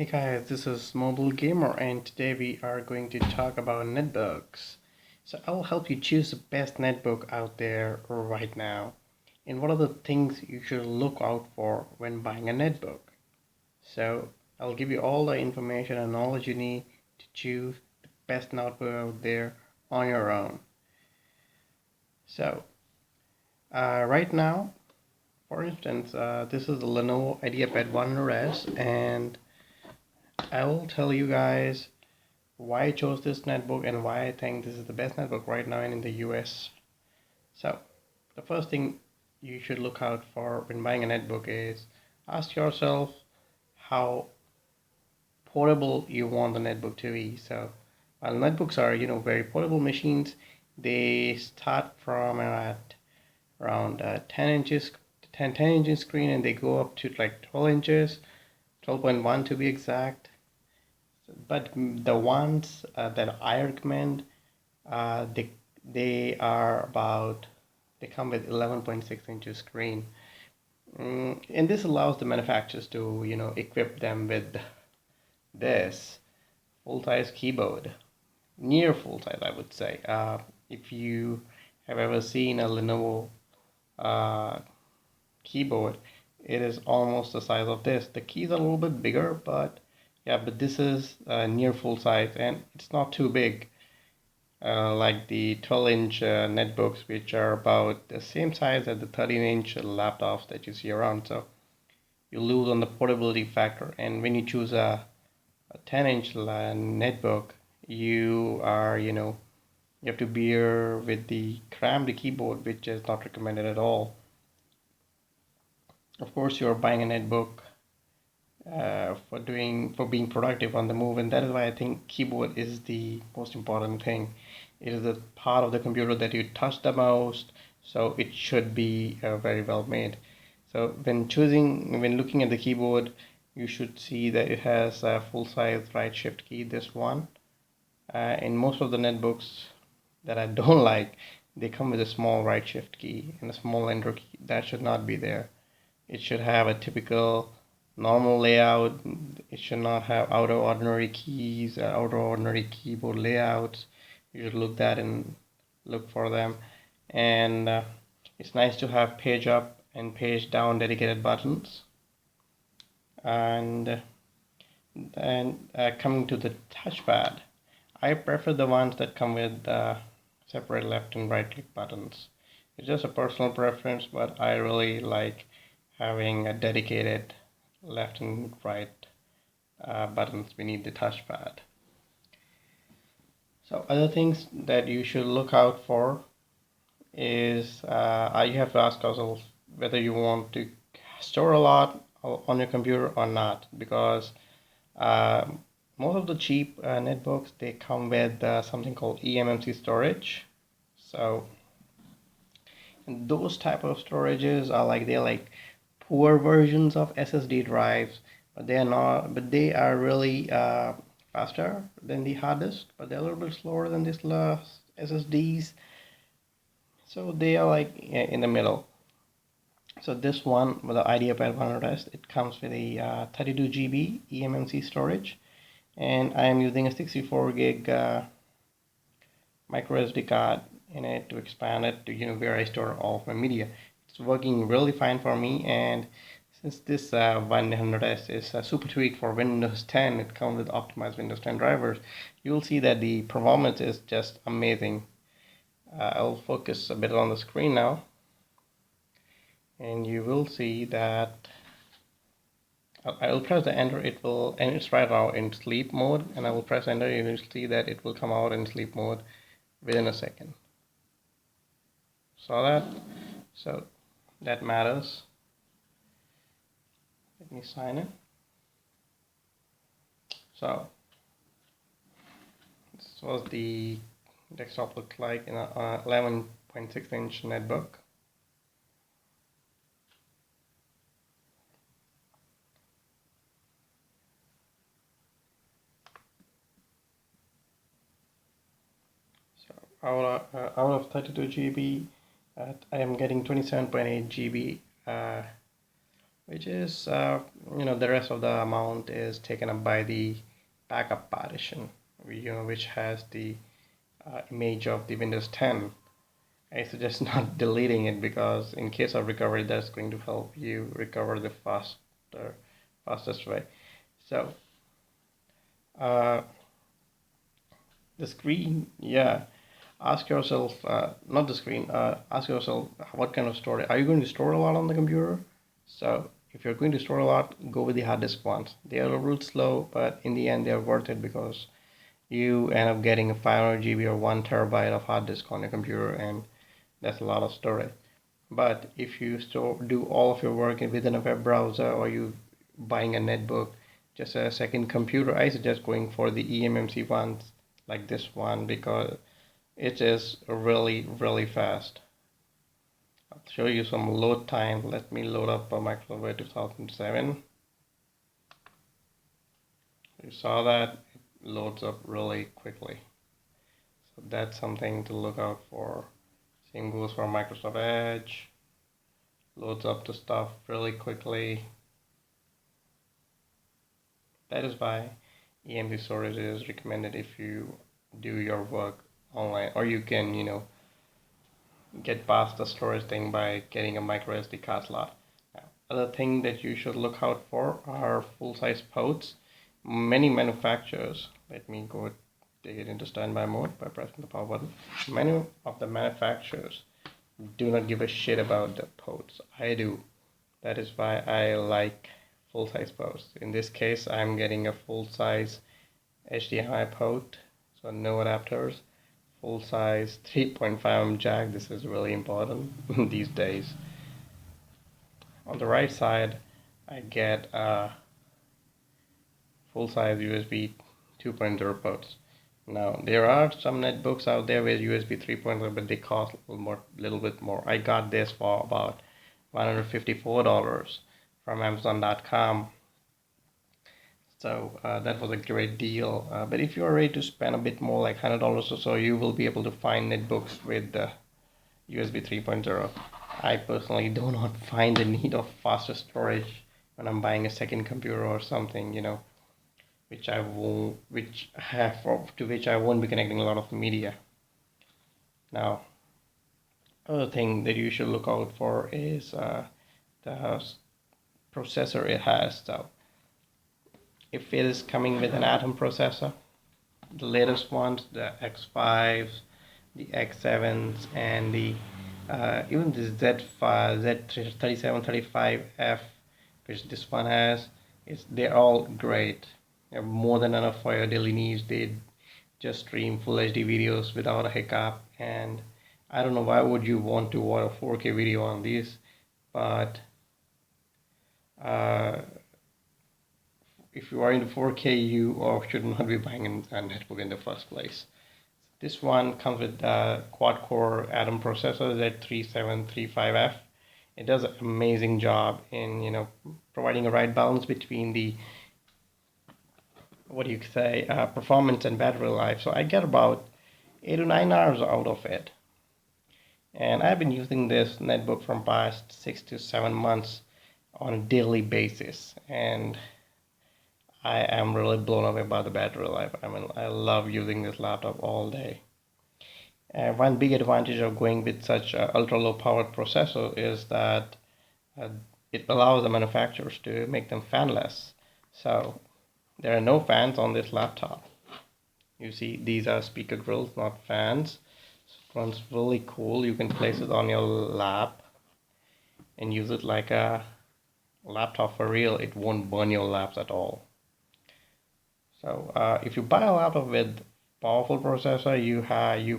Hey guys, this is Mobile Gamer and today we are going to talk about netbooks. So I'll help you choose the best netbook out there right now. And what are the things you should look out for when buying a netbook? So I'll give you all the information and knowledge you need to choose the best notebook out there on your own. So right now, for instance, this is the Lenovo IdeaPad 100S and I will tell you guys why I chose this netbook and why I think this is the best netbook right now in the US. So, the first thing you should look out for when buying a netbook is ask yourself how portable you want the netbook to be. So, while netbooks are, very portable machines, they start from around 10 inches, 10 inch screen, and they go up to like 12 inches, 12.1 to be exact. But the ones that I recommend, uh, they they are about they come with 11.6 inches screen, and this allows the manufacturers to equip them with this full size keyboard, near full size I would say. If you have ever seen a Lenovo uh, keyboard, it is almost the size of this. The keys are a little bit bigger, but yeah, but this is near full size and it's not too big. Like the 12-inch netbooks, which are about the same size as the 13-inch laptops that you see around. So you lose on the portability factor. And when you choose a 10-inch netbook, you have to bear with the crammed keyboard, which is not recommended at all. Of course, you're buying a netbook for being productive on the move, and that is why I think keyboard is the most important thing. It is the part of the computer that you touch the most, so it should be very well made. So when looking at the keyboard, you should see that it has a full size right shift key, this one. In most of the netbooks that I don't like, they come with a small right shift key and a small enter key. That should not be there. It should have a typical normal layout. It should not have out of ordinary keys, out of ordinary keyboard layouts. You should look for them. And it's nice to have page up and page down dedicated buttons. And coming to the touchpad, I prefer the ones that come with separate left and right click buttons. It's just a personal preference, but I really like having a dedicated left and right buttons beneath the touchpad. So other things that you should look out for is you have to ask yourself whether you want to store a lot on your computer or not, because uh, most of the cheap netbooks, they come with something called eMMC storage. So those type of storages are they're like poor versions of SSD drives, but they are really faster than the hard disk, but they're a little bit slower than these SSDs. So they are like in the middle. So this one with the IdeaPad 100S, it comes with a 32 GB eMMC storage, and I am using a 64 gig micro SD card in it to expand it to where I store all of my media. It's working really fine for me, and since this 100S is a super tweak for Windows 10, it comes with optimized Windows 10 drivers. You'll see that the performance is just amazing. I'll focus a bit on the screen now, and you will see that I will press the enter, and it's right now in sleep mode, and I will press enter, and you'll see that it will come out in sleep mode within a second. Saw that? So that matters. Let me sign in. So this was the desktop looked like in a 11.6 inch netbook. So out of 32 GB, I am getting 27.8 GB which is the rest of the amount is taken up by the backup partition, which has the image of the Windows 10. I suggest not deleting it, because in case of recovery, that's going to help you recover the fastest way. So the screen, yeah, ask yourself, not the screen, ask yourself, what kind of storage are you going to store a lot on the computer? So if you're going to store a lot, go with the hard disk ones. They are a little slow, but in the end they are worth it, because you end up getting a 500 GB or 1 terabyte of hard disk on your computer, and that's a lot of storage. But if you do all of your work within a web browser, or you buying a netbook, just a second computer, I suggest going for the eMMC ones like this one, because it is really, really fast. I'll show you some load time. Let me load up a Microsoft Word 2007. You saw that it loads up really quickly. So that's something to look out for. Same goes for Microsoft Edge. Loads up the stuff really quickly. That is why eMMC storage is recommended if you do your work online, or you can, get past the storage thing by getting a micro SD card slot. Now, other thing that you should look out for are full-size ports. Many manufacturers, let me go take it into standby mode by pressing the power button. Many of the manufacturers do not give a shit about the ports. I do. That is why I like full-size ports. In this case, I'm getting a full-size HDMI port, so no adapters. Full-size 3.5mm jack. This is really important these days. On the right side, I get a full-size USB 2.0 ports. Now, there are some netbooks out there with USB 3.0, but they cost a little bit more. I got this for about $154 from Amazon.com. So that was a great deal. But if you're ready to spend a bit more, like $100 or so, you will be able to find netbooks with USB 3.0. I personally do not find the need of faster storage when I'm buying a second computer or something, which I won't be connecting a lot of media. Now, other thing that you should look out for is the processor it has. So if it is coming with an Atom processor, the latest ones, the X5s, the X7s, and the even the Z3735F, which this one has, they're all great. They're more than enough for your daily needs. They just stream full HD videos without a hiccup, and I don't know why would you want to watch a 4K video on these, but if you are into 4K, you should not be buying a netbook in the first place. This one comes with a quad-core Atom processor, Z3735F. It does an amazing job in providing a right balance between the performance and battery life. So I get about 8 to 9 hours out of it, and I've been using this netbook from past 6 to 7 months on a daily basis, and I am really blown away by the battery life. I mean, I love using this laptop all day. One big advantage of going with such an ultra low powered processor is that it allows the manufacturers to make them fanless. So there are no fans on this laptop. You see, these are speaker grills, not fans. It runs really cool. You can place it on your lap and use it like a laptop for real. It won't burn your laps at all. So if you buy a laptop with powerful processor, you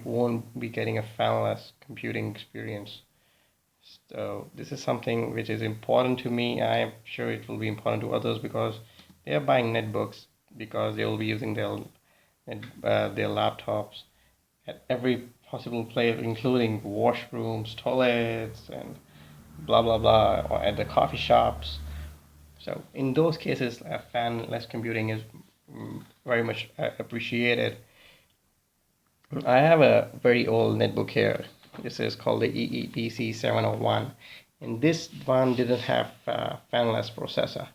won't be getting a fanless computing experience. So this is something which is important to me. I am sure it will be important to others, because they are buying netbooks because they will be using their laptops at every possible place, including washrooms, toilets, and blah blah blah, or at the coffee shops. So in those cases, fanless computing is very much appreciated. I have a very old netbook here. This is called the EEPC 701. and this one didn't have fanless processor.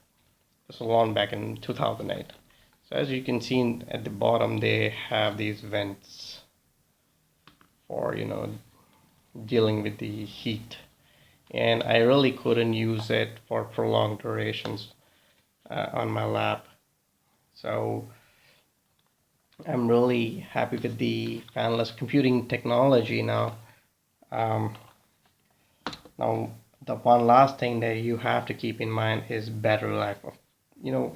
This was launched back in 2008. So as you can see at the bottom, they have these vents for dealing with the heat, and I really couldn't use it for prolonged durations on my lap. So I'm really happy with the fanless computing technology now. Um, Now, the one last thing that you have to keep in mind is battery life.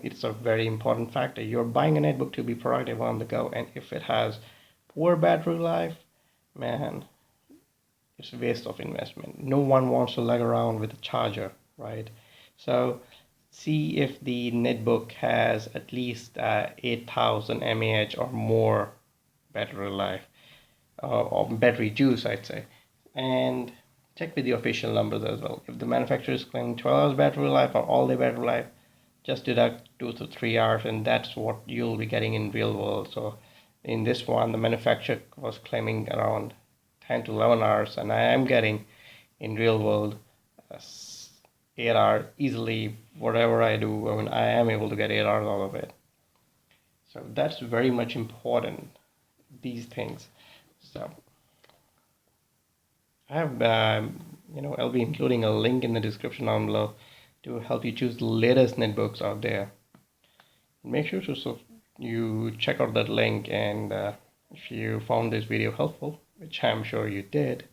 It's a very important factor. You're buying a netbook to be productive on the go, and if it has poor battery life, man, it's a waste of investment. No one wants to lug around with a charger, right? So see if the netbook has at least 8,000 mAh or more battery life, or battery juice, I'd say. And check with the official numbers as well. If the manufacturer is claiming 12 hours battery life or all day battery life, just deduct 2 to 3 hours, and that's what you'll be getting in real world. So in this one, the manufacturer was claiming around 10 to 11 hours, and I am getting in real world 8 hours easily. Whatever I do, I mean, I am able to get 8 hours out of it. So that's very much important, these things. So I have, I'll be including a link in the description down below to help you choose the latest netbooks out there. Make sure you check out that link, and if you found this video helpful, which I'm sure you did,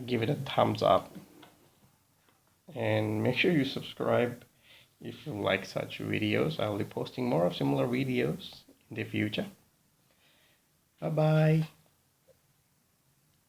give it a thumbs up, and make sure you subscribe if you like such videos. I'll be posting more of similar videos in the future. Bye bye.